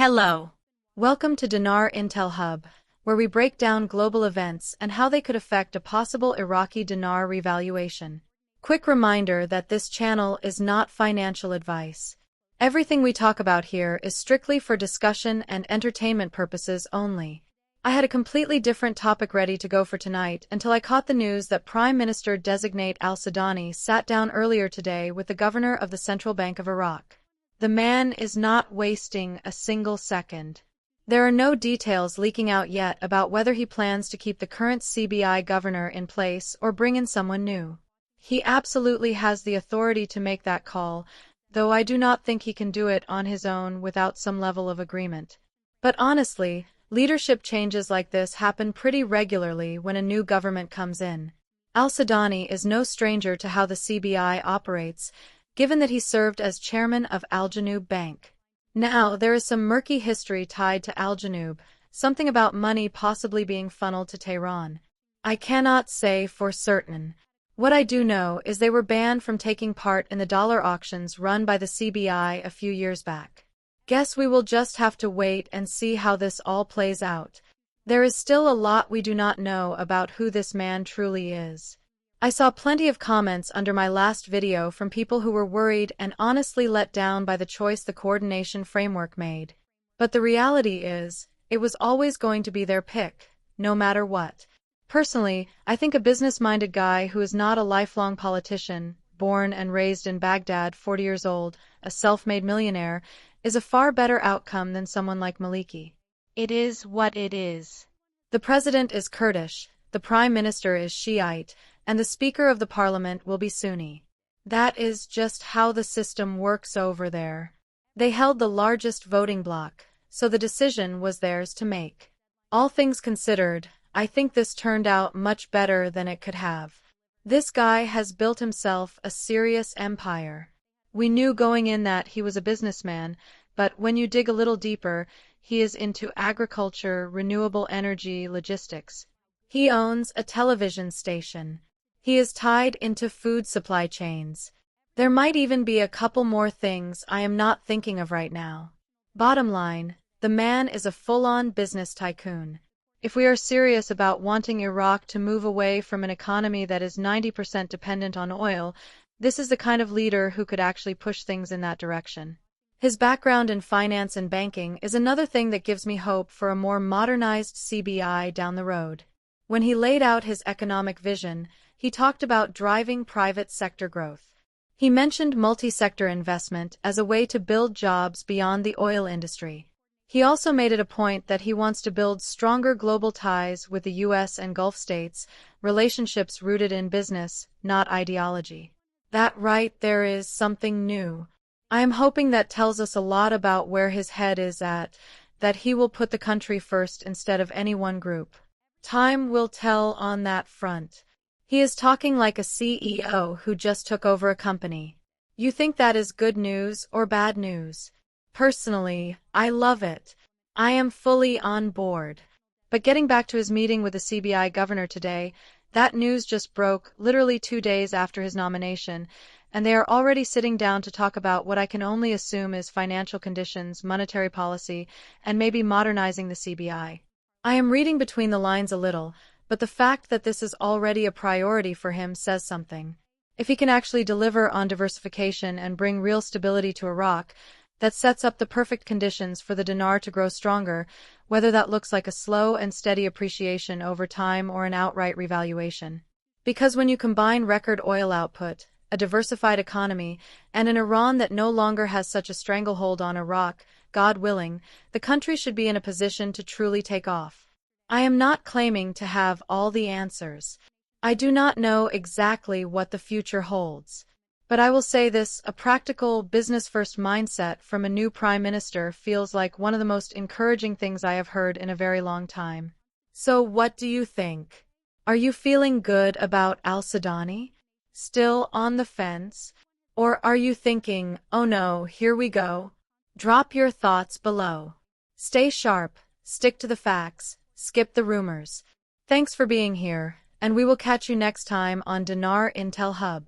Hello. Welcome to Dinar Intel Hub, where we break down global events and how they could affect a possible Iraqi dinar revaluation. Quick reminder that this channel is not financial advice. Everything we talk about here is strictly for discussion and entertainment purposes only. I had a completely different topic ready to go for tonight until I caught the news that Prime Minister-Designate Zaidi sat down earlier today with the governor of the Central Bank of Iraq. The man is not wasting a single second. There are no details leaking out yet about whether he plans to keep the current CBI governor in place or bring in someone new. He absolutely has the authority to make that call, though I do not think he can do it on his own without some level of agreement. But honestly, leadership changes like this happen pretty regularly when a new government comes in. Zaidi is no stranger to how the CBI operates, given that he served as chairman of Al Janoub Bank. Now, there is some murky history tied to Al Janoub, something about money possibly being funneled to Tehran. I cannot say for certain. What I do know is they were banned from taking part in the dollar auctions run by the CBI a few years back. Guess we will just have to wait and see how this all plays out. There is still a lot we do not know about who this man truly is. I saw plenty of comments under my last video from people who were worried and honestly let down by the choice the coordination framework made. But the reality is, it was always going to be their pick, no matter what. Personally, I think a business-minded guy who is not a lifelong politician, born and raised in Baghdad, 40 years old, a self-made millionaire, is a far better outcome than someone like Maliki. It is what it is. The president is Kurdish, the prime minister is Shiite, and the Speaker of the Parliament will be Sunni. That is just how the system works over there. They held the largest voting bloc, so the decision was theirs to make. All things considered, I think this turned out much better than it could have. This guy has built himself a serious empire. We knew going in that he was a businessman, but when you dig a little deeper, he is into agriculture, renewable energy, logistics. He owns a television station. He is tied into food supply chains. There might even be a couple more things I am not thinking of right now. Bottom line, the man is a full-on business tycoon. If we are serious about wanting Iraq to move away from an economy that is 90% dependent on oil, this is the kind of leader who could actually push things in that direction. His background in finance and banking is another thing that gives me hope for a more modernized CBI down the road. When he laid out his economic vision, he talked about driving private sector growth. He mentioned multi-sector investment as a way to build jobs beyond the oil industry. He also made it a point that he wants to build stronger global ties with the U.S. and Gulf states, relationships rooted in business, not ideology. That right there is something new. I am hoping that tells us a lot about where his head is at, that he will put the country first instead of any one group. Time will tell on that front. He is talking like a CEO who just took over a company. You think that is good news or bad news? Personally, I love it. I am fully on board. But getting back to his meeting with the CBI governor today, that news just broke literally 2 days after his nomination, and they are already sitting down to talk about what I can only assume is financial conditions, monetary policy, and maybe modernizing the CBI. I am reading between the lines a little, but the fact that this is already a priority for him says something. If he can actually deliver on diversification and bring real stability to Iraq, that sets up the perfect conditions for the dinar to grow stronger, whether that looks like a slow and steady appreciation over time or an outright revaluation. Because when you combine record oil output, a diversified economy, and an Iran that no longer has such a stranglehold on Iraq, God willing, the country should be in a position to truly take off. I am not claiming to have all the answers. I do not know exactly what the future holds. But I will say this, a practical, business-first mindset from a new prime minister feels like one of the most encouraging things I have heard in a very long time. So what do you think? Are you feeling good about Zaidi? Still on the fence? Or are you thinking, oh no, here we go? Drop your thoughts below. Stay sharp, stick to the facts, skip the rumors. Thanks for being here, and we will catch you next time on Dinar Intel Hub.